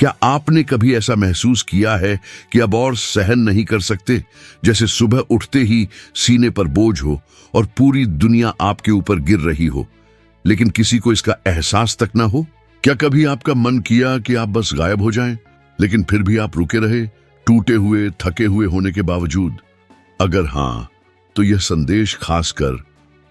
क्या आपने कभी ऐसा महसूस किया है कि अब और सहन नहीं कर सकते, जैसे सुबह उठते ही सीने पर बोझ हो और पूरी दुनिया आपके ऊपर गिर रही हो, लेकिन किसी को इसका एहसास तक ना हो? क्या कभी आपका मन किया कि आप बस गायब हो जाएं, लेकिन फिर भी आप रुके रहे, टूटे हुए, थके हुए होने के बावजूद? अगर हाँ, तो यह संदेश खासकर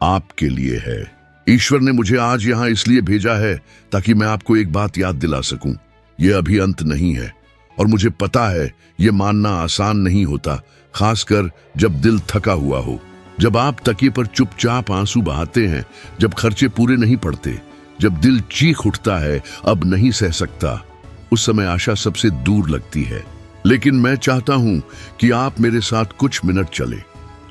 आपके लिए है। ईश्वर ने मुझे आज यहां इसलिए भेजा है ताकि मैं आपको एक बात याद दिला सकूं। यह अभी अंत नहीं है, और मुझे पता है यह मानना आसान नहीं होता, खासकर जब दिल थका हुआ हो, जब आप तकिए पर चुपचाप आंसू बहाते हैं, जब खर्चे पूरे नहीं पड़ते, जब दिल चीख उठता है अब नहीं सह सकता। उस समय आशा सबसे दूर लगती है। लेकिन मैं चाहता हूं कि आप मेरे साथ कुछ मिनट चले।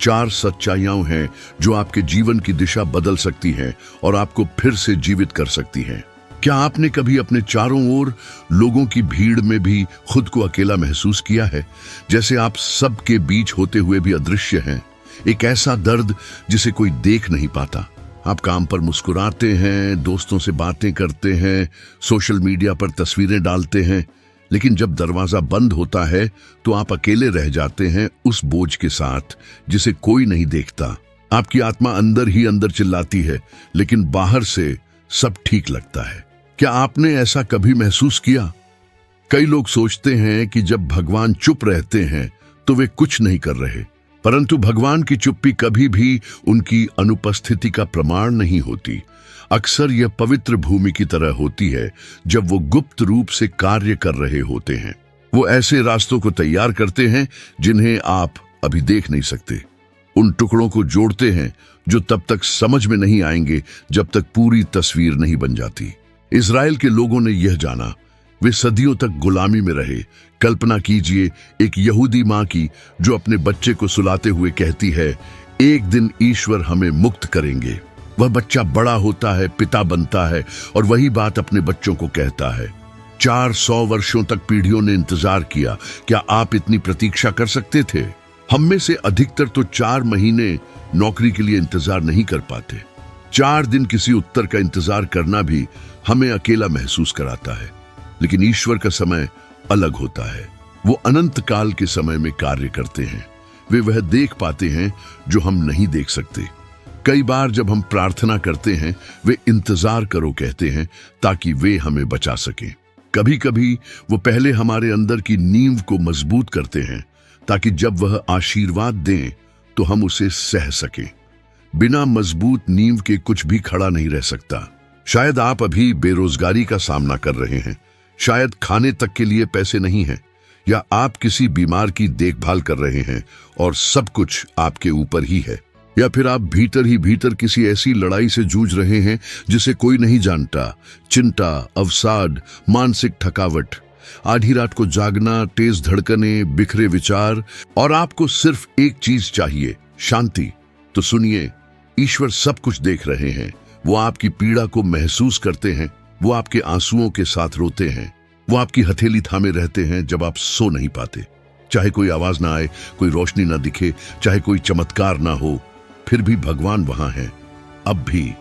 4 सच्चाइयां हैं जो आपके जीवन की दिशा बदल सकती हैं और आपको फिर से जीवित कर सकती हैं। क्या आपने कभी अपने चारों ओर लोगों की भीड़ में भी खुद को अकेला महसूस किया है, जैसे आप सबके बीच होते हुए भी अदृश्य हैं? एक ऐसा दर्द जिसे कोई देख नहीं पाता। आप काम पर मुस्कुराते हैं, दोस्तों से बातें करते हैं, सोशल मीडिया पर तस्वीरें डालते हैं, लेकिन जब दरवाजा बंद होता है तो आप अकेले रह जाते हैं उस बोझ के साथ जिसे कोई नहीं देखता। आपकी आत्मा अंदर ही अंदर चिल्लाती है, लेकिन बाहर से सब ठीक लगता है। क्या आपने ऐसा कभी महसूस किया? कई लोग सोचते हैं कि जब भगवान चुप रहते हैं तो वे कुछ नहीं कर रहे, परंतु भगवान की चुप्पी कभी भी उनकी अनुपस्थिति का प्रमाण नहीं होती। अक्सर यह पवित्र भूमि की तरह होती है जब वो गुप्त रूप से कार्य कर रहे होते हैं। वो ऐसे रास्तों को तैयार करते हैं जिन्हें आप अभी देख नहीं सकते। उन टुकड़ों को जोड़ते हैं जो तब तक समझ में नहीं आएंगे जब तक पूरी तस्वीर नहीं बन जाती। इजराइल के लोगों ने यह जाना। वे सदियों तक गुलामी में रहे। कल्पना कीजिए एक यहूदी मां की जो अपने बच्चे को सुलाते हुए कहती है, एक दिन ईश्वर हमें मुक्त करेंगे। वह बच्चा बड़ा होता है, पिता बनता है और वही बात अपने बच्चों को कहता है। 400 वर्षों तक पीढ़ियों ने इंतजार किया। क्या आप इतनी प्रतीक्षा कर सकते थे? हम में से अधिकतर तो 4 महीने नौकरी के लिए इंतजार नहीं कर पाते। 4 दिन किसी उत्तर का इंतजार करना भी हमें अकेला महसूस कराता है। लेकिन ईश्वर का समय अलग होता है। वो अनंत काल के समय में कार्य करते हैं। वे वह देख पाते हैं जो हम नहीं देख सकते। कई बार जब हम प्रार्थना करते हैं, वे इंतजार करो कहते हैं ताकि वे हमें बचा सकें। कभी कभी वो पहले हमारे अंदर की नींव को मजबूत करते हैं ताकि जब वह आशीर्वाद दें तो हम उसे सह सकें। बिना मजबूत नींव के कुछ भी खड़ा नहीं रह सकता। शायद आप अभी बेरोजगारी का सामना कर रहे हैं, शायद खाने तक के लिए पैसे नहीं हैं, या आप किसी बीमार की देखभाल कर रहे हैं और सब कुछ आपके ऊपर ही है, या फिर आप भीतर ही भीतर किसी ऐसी लड़ाई से जूझ रहे हैं जिसे कोई नहीं जानता। चिंता, अवसाद, मानसिक थकावट, आधी रात को जागना, तेज धड़कनें, बिखरे विचार, और आपको सिर्फ एक चीज चाहिए, शांति। तो सुनिए, ईश्वर सब कुछ देख रहे हैं। वो आपकी पीड़ा को महसूस करते हैं। वो आपके आंसुओं के साथ रोते हैं। वो आपकी हथेली थामे रहते हैं जब आप सो नहीं पाते। चाहे कोई आवाज ना आए, कोई रोशनी ना दिखे, चाहे कोई चमत्कार ना हो, फिर भी भगवान वहां है, अब भी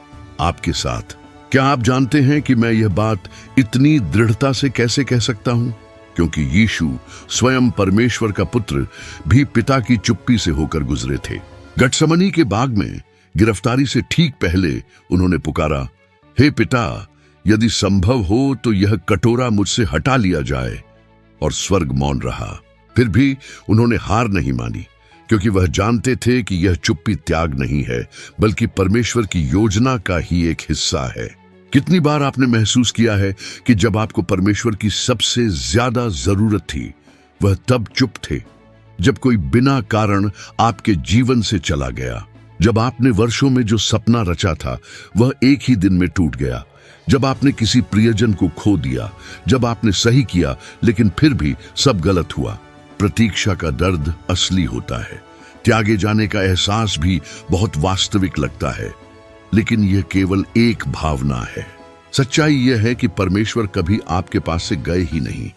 आपके साथ। क्या आप जानते हैं कि मैं यह बात इतनी दृढ़ता से कैसे कह सकता हूं? क्योंकि यीशु स्वयं परमेश्वर का पुत्र भी पिता की चुप्पी से होकर गुजरे थे। गठसमनी के बाग में गिरफ्तारी से ठीक पहले उन्होंने पुकारा, हे पिता, यदि संभव हो तो यह कटोरा मुझसे हटा लिया जाए। और स्वर्ग मौन रहा। फिर भी उन्होंने हार नहीं मानी, क्योंकि वह जानते थे कि यह चुप्पी त्याग नहीं है, बल्कि परमेश्वर की योजना का ही एक हिस्सा है। कितनी बार आपने महसूस किया है कि जब आपको परमेश्वर की सबसे ज्यादा जरूरत थी, वह तब चुप थे? जब कोई बिना कारण आपके जीवन से चला गया, जब आपने वर्षों में जो सपना रचा था वह एक ही दिन में टूट गया, जब आपने किसी प्रियजन को खो दिया, जब आपने सही किया लेकिन फिर भी सब गलत हुआ। प्रतीक्षा का दर्द असली होता है। त्यागे जाने का एहसास भी बहुत वास्तविक लगता है, लेकिन यह केवल एक भावना है। सच्चाई यह है कि परमेश्वर कभी आपके पास से गए ही नहीं।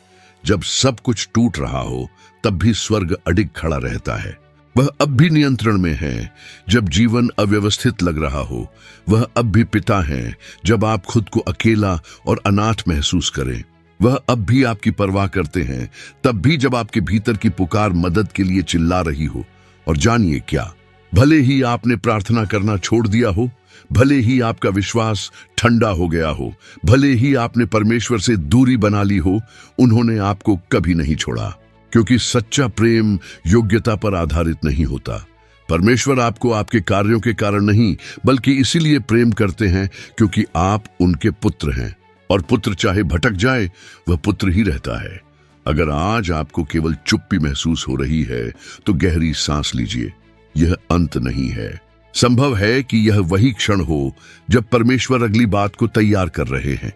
जब सब कुछ टूट रहा हो, तब भी स्वर्ग अडिग खड़ा रहता है। वह अब भी नियंत्रण में है जब जीवन अव्यवस्थित लग रहा हो। वह अब भी पिता है जब आप खुद को अकेला और अनाथ महसूस करें। वह अब भी आपकी परवाह करते हैं, तब भी जब आपके भीतर की पुकार मदद के लिए चिल्ला रही हो। और जानिए क्या, भले ही आपने प्रार्थना करना छोड़ दिया हो, भले ही आपका विश्वास ठंडा हो गया हो, भले ही आपने परमेश्वर से दूरी बना ली हो, उन्होंने आपको कभी नहीं छोड़ा। क्योंकि सच्चा प्रेम योग्यता पर आधारित नहीं होता। परमेश्वर आपको आपके कार्यों के कारण नहीं, बल्कि इसीलिए प्रेम करते हैं क्योंकि आप उनके पुत्र हैं। और पुत्र चाहे भटक जाए, वह पुत्र ही रहता है। अगर आज आपको केवल चुप्पी महसूस हो रही है, तो गहरी सांस लीजिए। यह अंत नहीं है। संभव है कि यह वही क्षण हो जब परमेश्वर अगली बात को तैयार कर रहे हैं।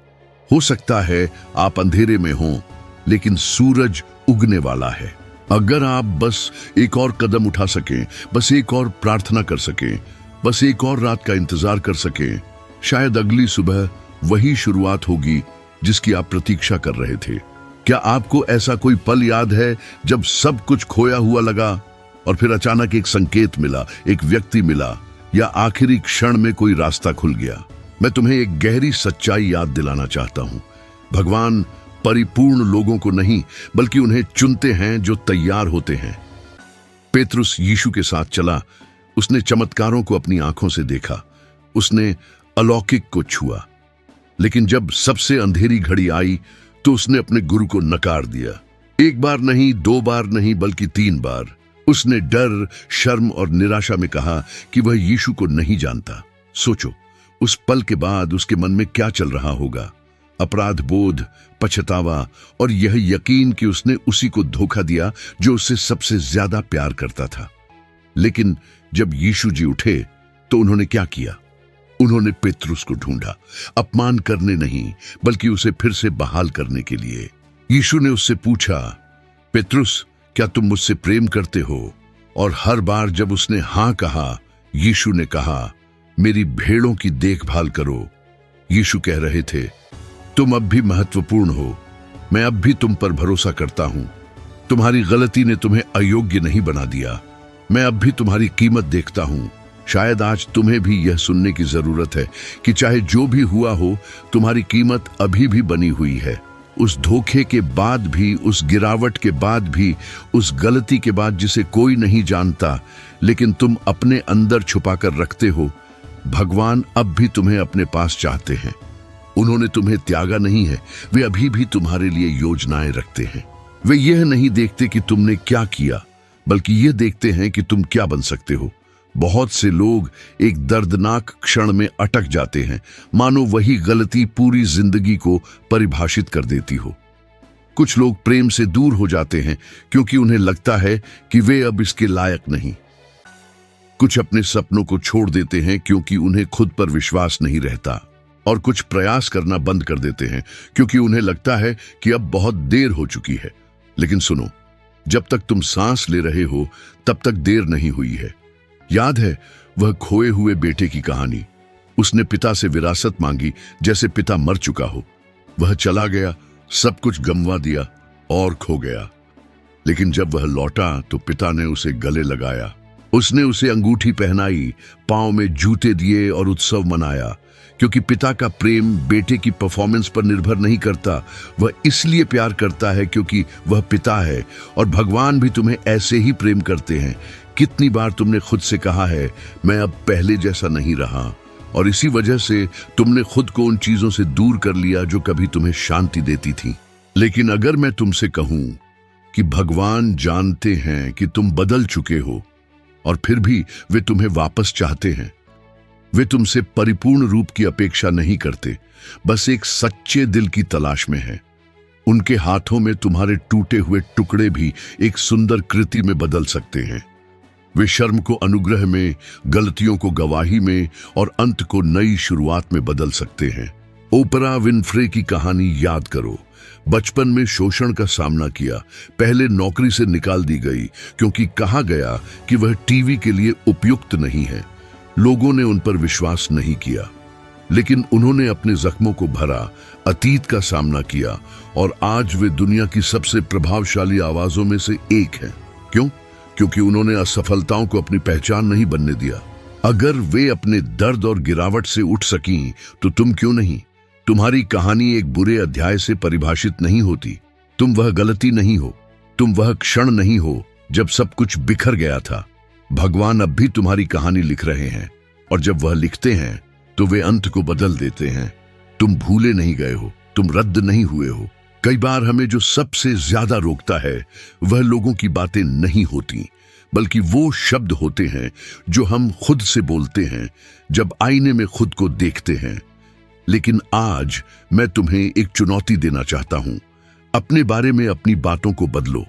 हो सकता है आप अंधेरे में हों, लेकिन सूरज उगने वाला है। अगर आप बस एक और कदम उठा सकें, बस एक और प्रार्थना कर सकें, बस एक और रात का इंतजार कर सकें, शायद अगली सुबह वही शुरुआत होगी जिसकी आप प्रतीक्षा कर रहे थे। क्या आपको ऐसा कोई पल याद है जब सब कुछ खोया हुआ लगा और फिर अचानक एक संकेत मिला, एक व्यक्ति मिला, या आखिरी क्षण में कोई रास्ता खुल गया? मैं तुम्हें एक गहरी सच्चाई याद दिलाना चाहता हूं। भगवान परिपूर्ण लोगों को नहीं, बल्कि उन्हें चुनते हैं जो तैयार होते हैं। पेतरुस यीशु के साथ चला। उसने चमत्कारों को अपनी आंखों से देखा, उसने अलौकिक को छुआ। लेकिन जब सबसे अंधेरी घड़ी आई, तो उसने अपने गुरु को नकार दिया। एक बार नहीं, दो बार नहीं, बल्कि 3 बार। उसने डर, शर्म और निराशा में कहा कि वह यीशु को नहीं जानता। सोचो, उस पल के बाद उसके मन में क्या चल रहा होगा? अपराध बोध, पछतावा और यह यकीन कि उसने उसी को धोखा दिया जो उससे सबसे ज्यादा प्यार करता था। लेकिन जब यीशु जी उठे, तो उन्होंने क्या किया? उन्होंने पेतरुस को ढूंढा, अपमान करने नहीं, बल्कि उसे फिर से बहाल करने के लिए। यीशु ने उससे पूछा, पेतरुस, क्या तुम मुझसे प्रेम करते हो? और हर बार जब उसने हां कहा, यीशु ने कहा, मेरी भेड़ों की देखभाल करो। यीशु कह रहे थे, तुम अब भी महत्वपूर्ण हो। मैं अब भी तुम पर भरोसा करता हूं। तुम्हारी गलती ने तुम्हें अयोग्य नहीं बना दिया। मैं अब भी तुम्हारी कीमत देखता हूं। शायद आज तुम्हें भी यह सुनने की जरूरत है कि चाहे जो भी हुआ हो, तुम्हारी कीमत अभी भी बनी हुई है। उस धोखे के बाद भी, उस गिरावट के बाद भी, उस गलती के बाद जिसे कोई नहीं जानता, लेकिन तुम अपने अंदर छुपा कर रखते हो, भगवान अब भी तुम्हें अपने पास चाहते हैं। उन्होंने तुम्हें त्यागा नहीं है। वे अभी भी तुम्हारे लिए योजनाएं रखते हैं। वे यह नहीं देखते कि तुमने क्या किया, बल्कि यह देखते हैं कि तुम क्या बन सकते हो। बहुत से लोग एक दर्दनाक क्षण में अटक जाते हैं, मानो वही गलती पूरी जिंदगी को परिभाषित कर देती हो। कुछ लोग प्रेम से दूर हो जाते हैं क्योंकि उन्हें लगता है कि वे अब इसके लायक नहीं। कुछ अपने सपनों को छोड़ देते हैं क्योंकि उन्हें खुद पर विश्वास नहीं रहता। और कुछ प्रयास करना बंद कर देते हैं क्योंकि उन्हें लगता है कि अब बहुत देर हो चुकी है। लेकिन सुनो, जब तक तुम सांस ले रहे हो, तब तक देर नहीं हुई है। याद है वह खोए हुए बेटे की कहानी? उसने पिता से विरासत मांगी जैसे पिता मर चुका हो। वह चला गया, सब कुछ गंवा दिया और खो गया। लेकिन जब वह लौटा तो पिता ने उसे गले लगाया। उसने उसे अंगूठी पहनाई, पांव में जूते दिए और उत्सव मनाया। क्योंकि पिता का प्रेम बेटे की परफॉर्मेंस पर निर्भर नहीं करता। वह इसलिए प्यार करता है क्योंकि वह पिता है। और भगवान भी तुम्हें ऐसे ही प्रेम करते हैं। कितनी बार तुमने खुद से कहा है, मैं अब पहले जैसा नहीं रहा, और इसी वजह से तुमने खुद को उन चीजों से दूर कर लिया जो कभी तुम्हें शांति देती थी। लेकिन अगर मैं तुमसे कहूं कि भगवान जानते हैं कि तुम बदल चुके हो, और फिर भी वे तुम्हें वापस चाहते हैं। वे तुमसे परिपूर्ण रूप की अपेक्षा नहीं करते, बस एक सच्चे दिल की तलाश में है। उनके हाथों में तुम्हारे टूटे हुए टुकड़े भी एक सुंदर कृति में बदल सकते हैं। वे शर्म को अनुग्रह में, गलतियों को गवाही में और अंत को नई शुरुआत में बदल सकते हैं। ओपरा विनफ्रे की कहानी याद करो। बचपन में शोषण का सामना किया, पहले नौकरी से निकाल दी गई क्योंकि कहा गया कि वह टीवी के लिए उपयुक्त नहीं है। लोगों ने उन पर विश्वास नहीं किया, लेकिन उन्होंने अपने जख्मों को भरा, अतीत का सामना किया, और आज वे दुनिया की सबसे प्रभावशाली आवाजों में से एक हैं। क्यों? क्योंकि उन्होंने असफलताओं को अपनी पहचान नहीं बनने दिया। अगर वे अपने दर्द और गिरावट से उठ सकीं, तो तुम क्यों नहीं? तुम्हारी कहानी एक बुरे अध्याय से परिभाषित नहीं होती। तुम वह गलती नहीं हो, तुम वह क्षण नहीं हो जब सब कुछ बिखर गया था। भगवान अब भी तुम्हारी कहानी लिख रहे हैं, और जब वह लिखते हैं तो वे अंत को बदल देते हैं। तुम भूले नहीं गए हो, तुम रद्द नहीं हुए हो। कई बार हमें जो सबसे ज्यादा रोकता है वह लोगों की बातें नहीं होती, बल्कि वो शब्द होते हैं जो हम खुद से बोलते हैं जब आईने में खुद को देखते हैं। लेकिन आज मैं तुम्हें एक चुनौती देना चाहता हूं। अपने बारे में अपनी बातों को बदलो।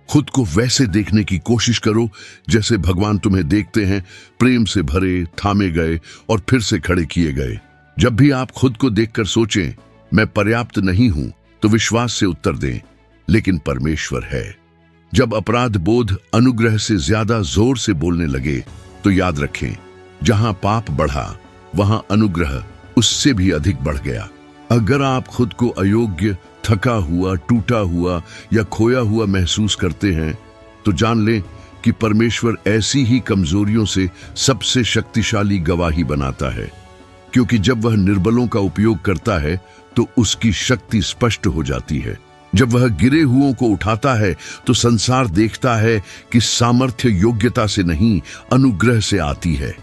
खुद को वैसे देखने की कोशिश करो जैसे भगवान तुम्हें देखते हैं, प्रेम से भरे, थामे गए और फिर से खड़े किए गए। जब भी आप खुद को देखकर सोचें मैं पर्याप्त नहीं हूं, तो विश्वास से उत्तर दें, लेकिन परमेश्वर है। जब अपराध बोध अनुग्रह से ज्यादा जोर से बोलने लगे, तो याद रखें, जहां पाप बढ़ा वहां अनुग्रह उससे भी अधिक बढ़ गया। अगर आप खुद को अयोग्य, थका हुआ, टूटा हुआ या खोया हुआ महसूस करते हैं, तो जान लें कि परमेश्वर ऐसी ही कमजोरियों से सबसे शक्तिशाली गवाही बनाता है, क्योंकि जब वह निर्बलों का उपयोग करता है तो उसकी शक्ति स्पष्ट हो जाती है। जब वह गिरे हुओं को उठाता है तो संसार देखता है कि सामर्थ्य योग्यता से नहीं, अनुग्रह से आती है।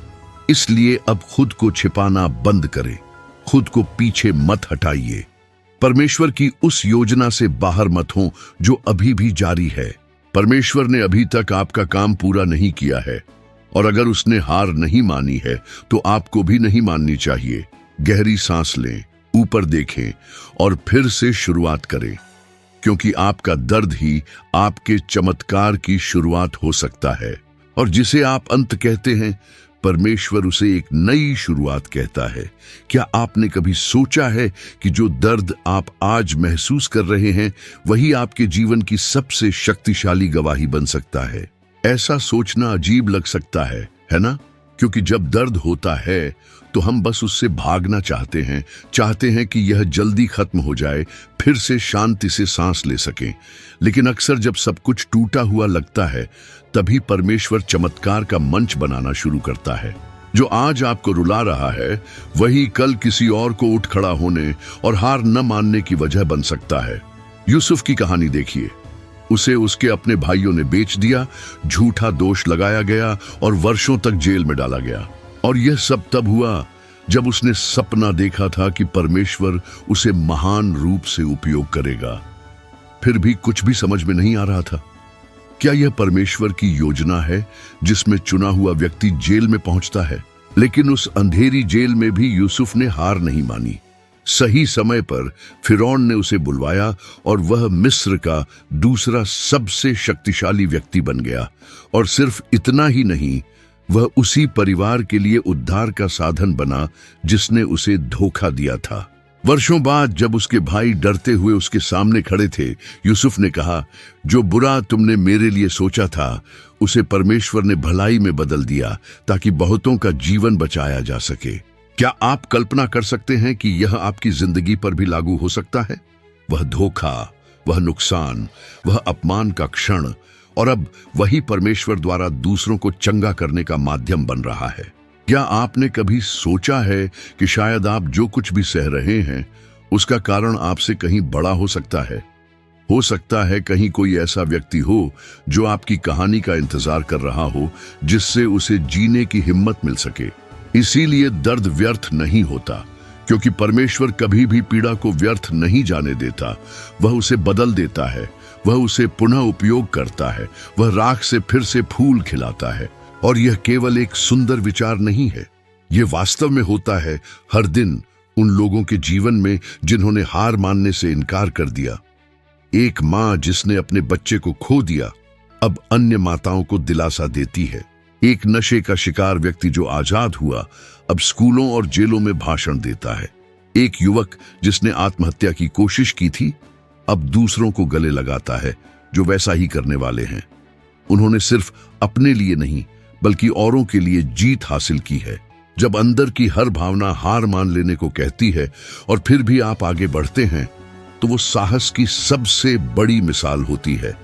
इसलिए अब खुद को छिपाना बंद करें, खुद को पीछे मत हटाइए। परमेश्वर की उस योजना से बाहर मत हो जो अभी भी जारी है। परमेश्वर ने अभी तक आपका काम पूरा नहीं किया है, और अगर उसने हार नहीं मानी है तो आपको भी नहीं माननी चाहिए। गहरी सांस लें, ऊपर देखें और फिर से शुरुआत करें, क्योंकि आपका दर्द ही आपके चमत्कार की शुरुआत हो सकता है। और जिसे आप अंत कहते हैं, परमेश्वर उसे एक नई शुरुआत कहता है। क्या आपने कभी सोचा है कि जो दर्द आप आज महसूस कर रहे हैं वही आपके जीवन की सबसे शक्तिशाली गवाही बन सकता है? ऐसा सोचना अजीब लग सकता है ना? क्योंकि जब दर्द होता है तो हम बस उससे भागना चाहते हैं कि यह जल्दी खत्म हो जाए, फिर से शांति से सांस ले सकें। लेकिन अक्सर जब सब कुछ टूटा हुआ लगता है, तभी परमेश्वर चमत्कार का मंच बनाना शुरू करता है। जो आज आपको रुला रहा है वही कल किसी और को उठ खड़ा होने और हार न मानने की वजह बन सकता है। यूसुफ की कहानी देखिए। उसे उसके अपने भाइयों ने बेच दिया, झूठा दोष लगाया गया और वर्षों तक जेल में डाला गया। और यह सब तब हुआ जब उसने सपना देखा था कि परमेश्वर उसे महान रूप से उपयोग करेगा। फिर भी कुछ भी समझ में नहीं आ रहा था। क्या यह परमेश्वर की योजना है जिसमें चुना हुआ व्यक्ति जेल में पहुंचता है? लेकिन उस अंधेरी जेल में भी यूसुफ ने हार नहीं मानी। सही समय पर फिरौन ने उसे बुलवाया और वह मिस्र का दूसरा सबसे शक्तिशाली व्यक्ति बन गया। और सिर्फ इतना ही नहीं, वह उसी परिवार के लिए उद्धार का साधन बना जिसने उसे धोखा दिया था। वर्षों बाद जब उसके भाई डरते हुए उसके सामने खड़े थे, यूसुफ ने कहा, जो बुरा तुमने मेरे लिए सोचा था उसे परमेश्वर ने भलाई में बदल दिया, ताकि बहुतों का जीवन बचाया जा सके। क्या आप कल्पना कर सकते हैं कि यह आपकी जिंदगी पर भी लागू हो सकता है? वह धोखा, वह नुकसान, वह अपमान का क्षण, और अब वही परमेश्वर द्वारा दूसरों को चंगा करने का माध्यम बन रहा है। क्या आपने कभी सोचा है कि शायद आप जो कुछ भी सह रहे हैं उसका कारण आपसे कहीं बड़ा हो सकता है? हो सकता है कहीं कोई ऐसा व्यक्ति हो जो आपकी कहानी का इंतजार कर रहा हो, जिससे उसे जीने की हिम्मत मिल सके। इसीलिए दर्द व्यर्थ नहीं होता, क्योंकि परमेश्वर कभी भी पीड़ा को व्यर्थ नहीं जाने देता। वह उसे बदल देता है, वह उसे पुनः उपयोग करता है, वह राख से फिर से फूल खिलाता है। और यह केवल एक सुंदर विचार नहीं है, यह वास्तव में होता है हर दिन उन लोगों के जीवन में जिन्होंने हार मानने से इनकार कर दिया। एक माँ जिसने अपने बच्चे को खो दिया, अब अन्य माताओं को दिलासा देती है। एक नशे का शिकार व्यक्ति जो आजाद हुआ, अब स्कूलों और जेलों में भाषण देता है। एक युवक जिसने आत्महत्या की कोशिश की थी, अब दूसरों को गले लगाता है जो वैसा ही करने वाले हैं। उन्होंने सिर्फ अपने लिए नहीं बल्कि औरों के लिए जीत हासिल की है। जब अंदर की हर भावना हार मान लेने को कहती है और फिर भी आप आगे बढ़ते हैं, तो वो साहस की सबसे बड़ी मिसाल होती है।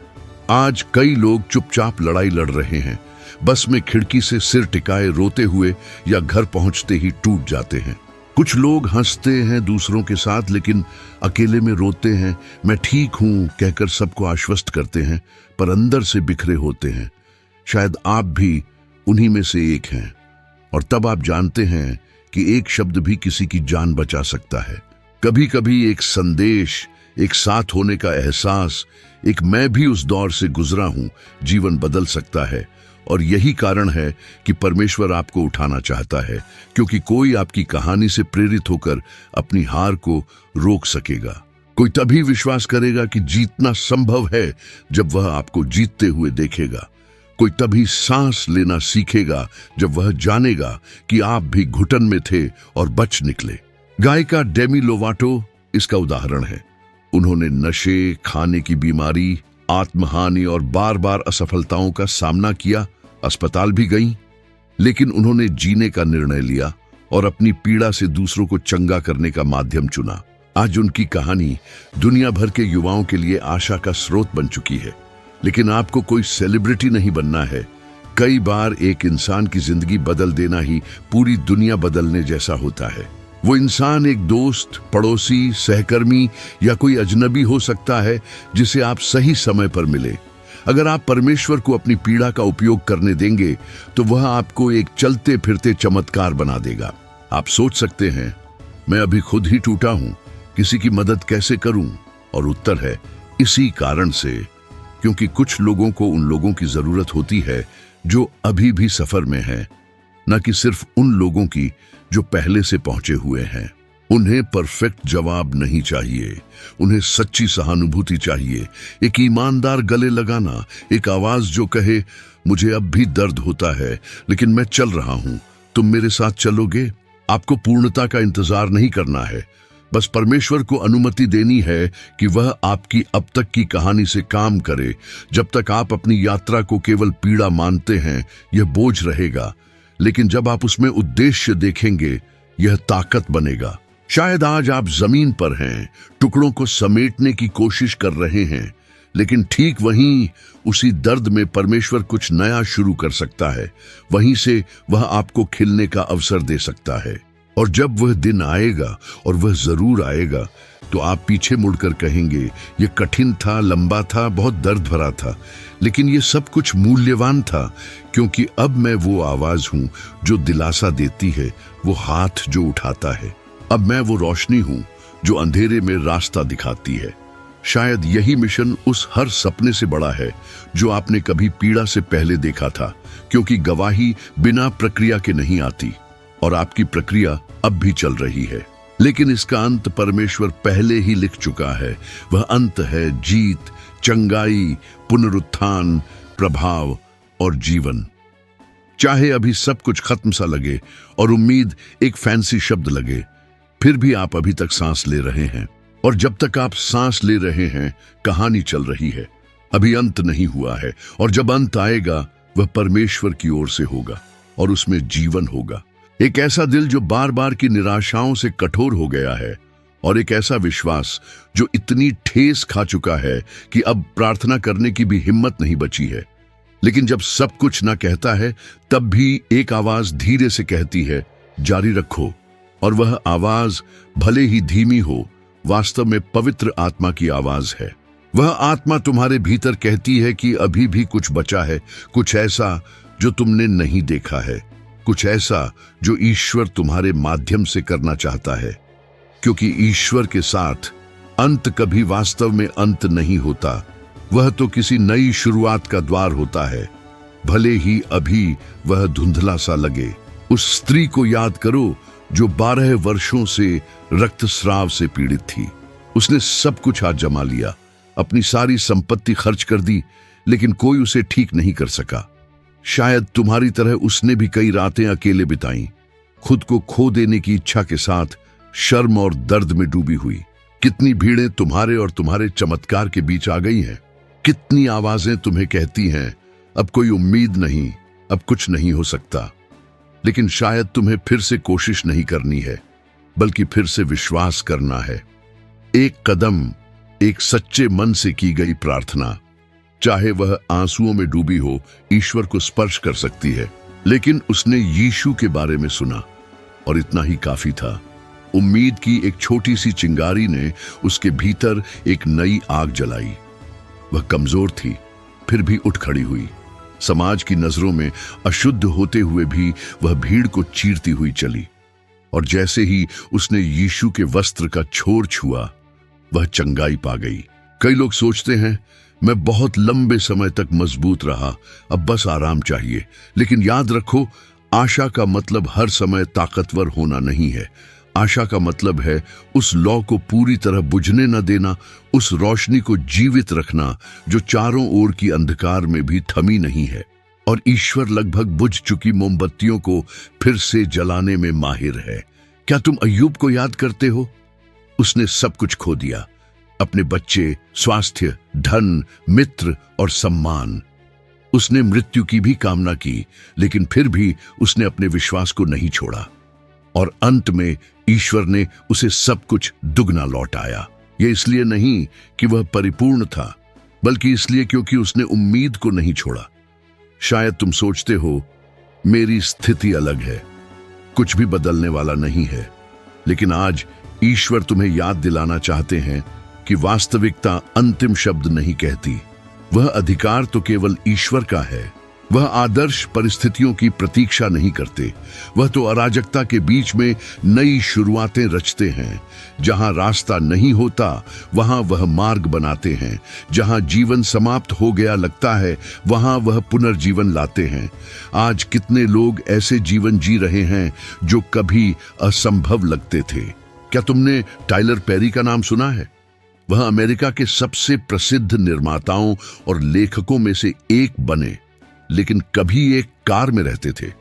आज कई लोग चुपचाप लड़ाई लड़ रहे हैं, बस में खिड़की से सिर टिकाए रोते हुए, या घर पहुंचते ही टूट जाते हैं। कुछ लोग हंसते हैं दूसरों के साथ, लेकिन अकेले में रोते हैं। मैं ठीक हूं कहकर सबको आश्वस्त करते हैं, पर अंदर से बिखरे होते हैं। शायद आप भी उन्हीं में से एक हैं, और तब आप जानते हैं कि एक शब्द भी किसी की जान बचा सकता है। कभी कभी एक संदेश, एक साथ होने का एहसास, एक मैं भी उस दौर से गुजरा हूं, जीवन बदल सकता है। और यही कारण है कि परमेश्वर आपको उठाना चाहता है, क्योंकि कोई आपकी कहानी से प्रेरित होकर अपनी हार को रोक सकेगा। कोई तभी विश्वास करेगा कि जीतना संभव है जब वह आपको जीतते हुए देखेगा। कोई तभी सांस लेना सीखेगा जब वह जानेगा कि आप भी घुटन में थे और बच निकले। गायिका डेमी लोवाटो इसका उदाहरण है। उन्होंने नशे, खाने की बीमारी, आत्महानि और बार बार असफलताओं का सामना किया, अस्पताल भी गईं, लेकिन उन्होंने जीने का निर्णय लिया और अपनी पीड़ा से दूसरों को चंगा करने का माध्यम चुना। आज उनकी कहानी दुनिया भर के युवाओं के लिए आशा का स्रोत बन चुकी है। लेकिन आपको कोई सेलिब्रिटी नहीं बनना है। कई बार एक इंसान की जिंदगी बदल देना ही पूरी दुनिया बदलने जैसा होता है। वो इंसान एक दोस्त, पड़ोसी, सहकर्मी या कोई अजनबी हो सकता है जिसे आप सही समय पर मिले। अगर आप परमेश्वर को अपनी पीड़ा का उपयोग करने देंगे तो वह आपको एक चलते फिरते चमत्कार बना देगा। आप सोच सकते हैं, मैं अभी खुद ही टूटा हूं, किसी की मदद कैसे करूं? और उत्तर है, इसी कारण से, क्योंकि कुछ लोगों को उन लोगों की जरूरत होती है जो अभी भी सफर में हैं, न कि सिर्फ उन लोगों की जो पहले से पहुंचे हुए हैं। उन्हें परफेक्ट जवाब नहीं चाहिए, उन्हें सच्ची सहानुभूति चाहिए, एक ईमानदार गले लगाना, एक आवाज जो कहे, मुझे अब भी दर्द होता है लेकिन मैं चल रहा हूं, तुम मेरे साथ चलोगे? आपको पूर्णता का इंतजार नहीं करना है, बस परमेश्वर को अनुमति देनी है कि वह आपकी अब तक की कहानी से काम करे। जब तक आप अपनी यात्रा को केवल पीड़ा मानते हैं, यह बोझ रहेगा, लेकिन जब आप उसमें उद्देश्य देखेंगे, यह ताकत बनेगा। शायद आज आप जमीन पर हैं, टुकड़ों को समेटने की कोशिश कर रहे हैं, लेकिन ठीक वहीं उसी दर्द में परमेश्वर कुछ नया शुरू कर सकता है। वहीं से वह आपको खिलने का अवसर दे सकता है। और जब वह दिन आएगा, और वह जरूर आएगा, तो आप पीछे मुड़कर कहेंगे, यह कठिन था, लंबा था, बहुत दर्द भरा था, लेकिन यह सब कुछ मूल्यवान था, क्योंकि अब मैं वो आवाज हूं जो दिलासा देती है, वो हाथ जो उठाता है। अब मैं वो रोशनी हूं जो अंधेरे में रास्ता दिखाती है। शायद यही मिशन उस हर सपने से बड़ा है जो आपने कभी पीड़ा से पहले देखा था, क्योंकि गवाही बिना प्रक्रिया के नहीं आती, और आपकी प्रक्रिया अब भी चल रही है। लेकिन इसका अंत परमेश्वर पहले ही लिख चुका है। वह अंत है जीत, चंगाई, पुनरुत्थान, प्रभाव और जीवन। चाहे अभी सब कुछ खत्म सा लगे और उम्मीद एक फैंसी शब्द लगे, फिर भी आप अभी तक सांस ले रहे हैं। और जब तक आप सांस ले रहे हैं, कहानी चल रही है, अभी अंत नहीं हुआ है। और जब अंत आएगा, वह परमेश्वर की ओर से होगा और उसमें जीवन होगा। एक ऐसा दिल जो बार बार की निराशाओं से कठोर हो गया है, और एक ऐसा विश्वास जो इतनी ठेस खा चुका है कि अब प्रार्थना करने की भी हिम्मत नहीं बची है। लेकिन जब सब कुछ ना कहता है, तब भी एक आवाज धीरे से कहती है, जारी रखो। और वह आवाज भले ही धीमी हो, वास्तव में पवित्र आत्मा की आवाज है। वह आत्मा तुम्हारे भीतर कहती है कि अभी भी कुछ बचा है, कुछ ऐसा जो तुमने नहीं देखा है, कुछ ऐसा जो ईश्वर तुम्हारे माध्यम से करना चाहता है। क्योंकि ईश्वर के साथ अंत कभी वास्तव में अंत नहीं होता, वह तो किसी नई शुरुआत का द्वार होता है, भले ही अभी वह धुंधला सा लगे। उस स्त्री को याद करो जो 12 वर्षों से रक्तस्राव से पीड़ित थी। उसने सब कुछ हाथ जमा लिया, अपनी सारी संपत्ति खर्च कर दी, लेकिन कोई उसे ठीक नहीं कर सका। शायद तुम्हारी तरह उसने भी कई रातें अकेले बिताई, खुद को खो देने की इच्छा के साथ, शर्म और दर्द में डूबी हुई। कितनी भीड़ें तुम्हारे और तुम्हारे चमत्कार के बीच आ गई हैं। कितनी आवाजें तुम्हें कहती हैं, अब कोई उम्मीद नहीं, अब कुछ नहीं हो सकता। लेकिन शायद तुम्हें फिर से कोशिश नहीं करनी है, बल्कि फिर से विश्वास करना है। एक कदम, एक सच्चे मन से की गई प्रार्थना, चाहे वह आंसुओं में डूबी हो, ईश्वर को स्पर्श कर सकती है। लेकिन उसने यीशु के बारे में सुना, और इतना ही काफी था। उम्मीद की एक छोटी सी चिंगारी ने उसके भीतर एक नई आग जलाई। वह कमजोर थी, फिर भी उठ खड़ी हुई। समाज की नजरों में अशुद्ध होते हुए भी वह भीड़ को चीरती हुई चली। और जैसे ही उसने यीशु के वस्त्र का छोर छुआ, वह चंगाई पा गई। कई लोग सोचते हैं, मैं बहुत लंबे समय तक मजबूत रहा, अब बस आराम चाहिए। लेकिन याद रखो, आशा का मतलब हर समय ताकतवर होना नहीं है। आशा का मतलब है उस लौ को पूरी तरह बुझने न देना, उस रोशनी को जीवित रखना जो चारों ओर की अंधकार में भी थमी नहीं है। और ईश्वर लगभग बुझ चुकी मोमबत्तियों को फिर से जलाने में माहिर है। क्या तुम अय्यूब को याद करते हो? उसने सब कुछ खो दिया, अपने बच्चे, स्वास्थ्य, धन, मित्र और सम्मान। उसने मृत्यु की भी कामना की, लेकिन फिर भी उसने अपने विश्वास को नहीं छोड़ा। और अंत में ईश्वर ने उसे सब कुछ दुगना लौटाया। यह इसलिए नहीं कि वह परिपूर्ण था, बल्कि इसलिए क्योंकि उसने उम्मीद को नहीं छोड़ा। शायद तुम सोचते हो, मेरी स्थिति अलग है, कुछ भी बदलने वाला नहीं है। लेकिन आज ईश्वर तुम्हें याद दिलाना चाहते हैं कि वास्तविकता अंतिम शब्द नहीं कहती। वह अधिकार तो केवल ईश्वर का है। वह आदर्श परिस्थितियों की प्रतीक्षा नहीं करते। वह तो अराजकता के बीच में नई शुरुआतें रचते हैं। जहां रास्ता नहीं होता, वहां वह मार्ग बनाते हैं। जहां जीवन समाप्त हो गया लगता है, वहां वह पुनर्जीवन लाते हैं। आज कितने लोग ऐसे जीवन जी रहे हैं जो कभी असंभव लगते थे। क्या तुमने टाइलर पेरी का नाम सुना है? वह अमेरिका के सबसे प्रसिद्ध निर्माताओं और लेखकों में से एक बने, लेकिन कभी एक कार में रहते थे।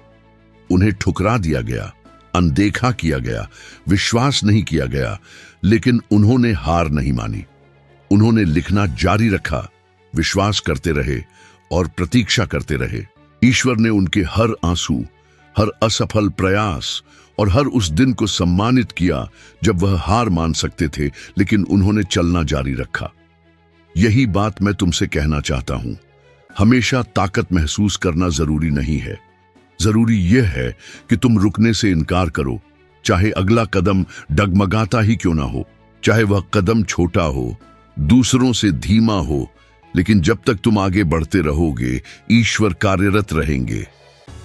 उन्हें ठुकरा दिया गया, अनदेखा किया गया, विश्वास नहीं किया गया, लेकिन उन्होंने हार नहीं मानी। उन्होंने लिखना जारी रखा, विश्वास करते रहे और प्रतीक्षा करते रहे। ईश्वर ने उनके हर आंसू, हर असफल प्रयास और हर उस दिन को सम्मानित किया जब वह हार मान सकते थे, लेकिन उन्होंने चलना जारी रखा। यही बात मैं तुमसे कहना चाहता हूं। हमेशा ताकत महसूस करना जरूरी नहीं है। जरूरी यह है कि तुम रुकने से इनकार करो, चाहे अगला कदम डगमगाता ही क्यों ना हो, चाहे वह कदम छोटा हो, दूसरों से धीमा हो। लेकिन जब तक तुम आगे बढ़ते रहोगे, ईश्वर कार्यरत रहेंगे।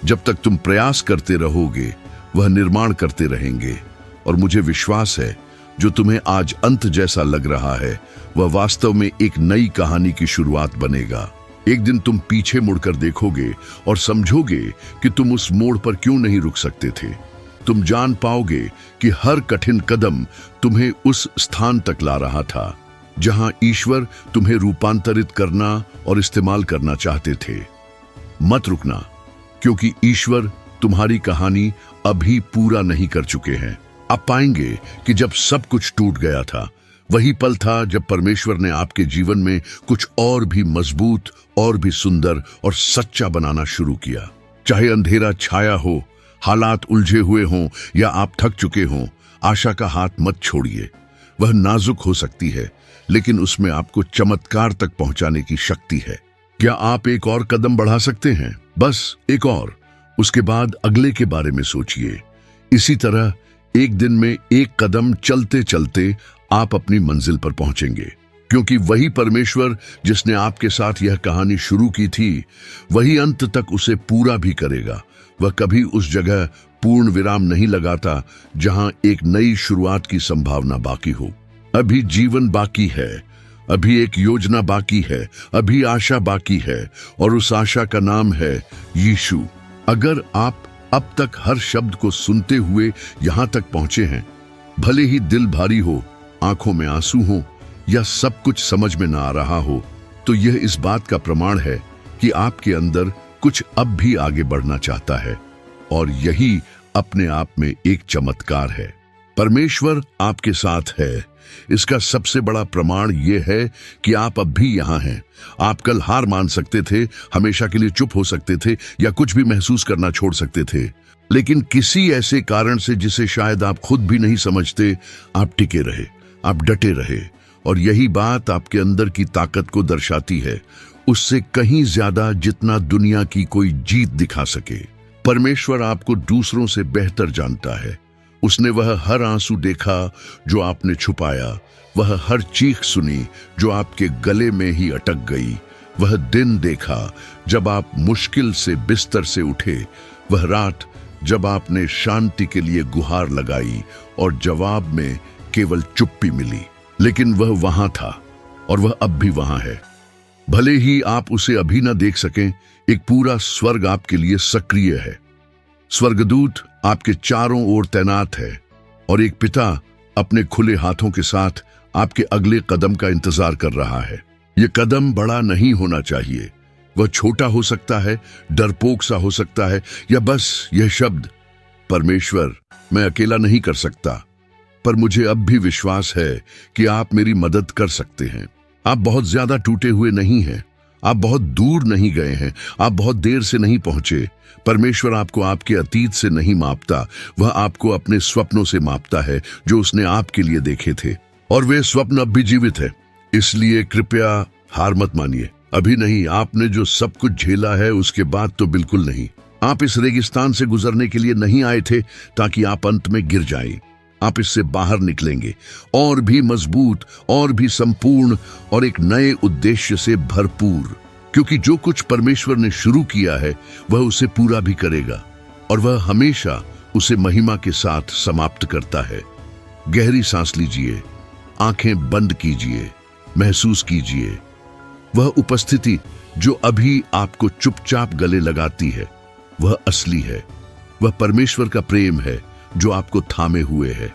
जब तक तुम प्रयास करते रहोगे, वह निर्माण करते रहेंगे। और मुझे विश्वास है, जो तुम्हें आज अंत जैसा लग रहा है, वह वास्तव में एक नई कहानी की शुरुआत बनेगा। एक दिन तुम पीछे मुड़कर देखोगे और समझोगे कि तुम उस मोड़ पर क्यों नहीं रुक सकते थे। तुम जान पाओगे कि हर कठिन कदम तुम्हें उस स्थान तक ला रहा था जहां ईश्वर तुम्हें रूपांतरित करना और इस्तेमाल करना चाहते थे। मत रुकना, क्योंकि ईश्वर तुम्हारी कहानी अभी पूरा नहीं कर चुके हैं। आप पाएंगे कि जब सब कुछ टूट गया था, वही पल था जब परमेश्वर ने आपके जीवन में कुछ और भी मजबूत, और भी सुंदर और सच्चा बनाना शुरू किया। चाहे अंधेरा छाया हो, हालात उलझे हुए हों या आप थक चुके हों, आशा का हाथ मत छोड़िए। वह नाजुक हो सकती है, लेकिन उसमें आपको चमत्कार तक पहुंचाने की शक्ति है। क्या आप एक और कदम बढ़ा सकते हैं? बस एक और। उसके बाद अगले के बारे में सोचिए। इसी तरह एक दिन में एक कदम चलते चलते आप अपनी मंजिल पर पहुंचेंगे, क्योंकि वही परमेश्वर जिसने आपके साथ यह कहानी शुरू की थी, वही अंत तक उसे पूरा भी करेगा। वह कभी उस जगह पूर्ण विराम नहीं लगाता जहां एक नई शुरुआत की संभावना बाकी हो। अभी जीवन बाकी है, अभी एक योजना बाकी है, अभी आशा बाकी है, और उस आशा का नाम है यीशु। अगर आप अब तक हर शब्द को सुनते हुए यहां तक पहुंचे हैं, भले ही दिल भारी हो, आंखों में आंसू हो या सब कुछ समझ में ना आ रहा हो, तो यह इस बात का प्रमाण है कि आपके अंदर कुछ अब भी आगे बढ़ना चाहता है। और यही अपने आप में एक चमत्कार है। परमेश्वर आपके साथ है, इसका सबसे बड़ा प्रमाण यह है कि आप अब भी यहां हैं। आप कल हार मान सकते थे, हमेशा के लिए चुप हो सकते थे या कुछ भी महसूस करना छोड़ सकते थे, लेकिन किसी ऐसे कारण से जिसे शायद आप खुद भी नहीं समझते, आप टिके रहे, आप डटे रहे। और यही बात आपके अंदर की ताकत को दर्शाती है, उससे कहीं ज्यादा जितना दुनिया की कोई जीत दिखा सके। परमेश्वर आपको दूसरों से बेहतर जानता है। उसने वह हर आंसू देखा जो आपने छुपाया, वह हर चीख सुनी जो आपके गले में ही अटक गई, वह दिन देखा जब आप मुश्किल से बिस्तर से उठे, वह रात जब आपने शांति के लिए गुहार लगाई और जवाब में केवल चुप्पी मिली। लेकिन वह वहां था और वह अब भी वहां है। भले ही आप उसे अभी ना देख सकें, एक पूरा स्वर्ग आपके लिए सक्रिय है। स्वर्गदूत आपके चारों ओर तैनात है और एक पिता अपने खुले हाथों के साथ आपके अगले कदम का इंतजार कर रहा है। यह कदम बड़ा नहीं होना चाहिए, वह छोटा हो सकता है, डरपोक सा हो सकता है, या बस यह शब्द, परमेश्वर मैं अकेला नहीं कर सकता, पर मुझे अब भी विश्वास है कि आप मेरी मदद कर सकते हैं। आप बहुत ज्यादा टूटे हुए नहीं हैं, आप बहुत दूर नहीं गए हैं, आप बहुत देर से नहीं पहुंचे। परमेश्वर आपको आपके अतीत से नहीं मापता, वह आपको अपने स्वप्नों से मापता है जो उसने आपके लिए देखे थे, और वे स्वप्न अब भी जीवित है। इसलिए कृपया हार मत मानिए। अभी नहीं, आपने जो सब कुछ झेला है उसके बाद तो बिल्कुल नहीं। आप इस रेगिस्तान से गुजरने के लिए नहीं आए थे ताकि आप अंत में गिर जाएं। आप इससे बाहर निकलेंगे और भी मजबूत, और भी संपूर्ण, और एक नए उद्देश्य से भरपूर, क्योंकि जो कुछ परमेश्वर ने शुरू किया है वह उसे पूरा भी करेगा, और वह हमेशा उसे महिमा के साथ समाप्त करता है। गहरी सांस लीजिए, आंखें बंद कीजिए, महसूस कीजिए वह उपस्थिति जो अभी आपको चुपचाप गले लगाती है। वह असली है, वह परमेश्वर का प्रेम है जो आपको थामे हुए है।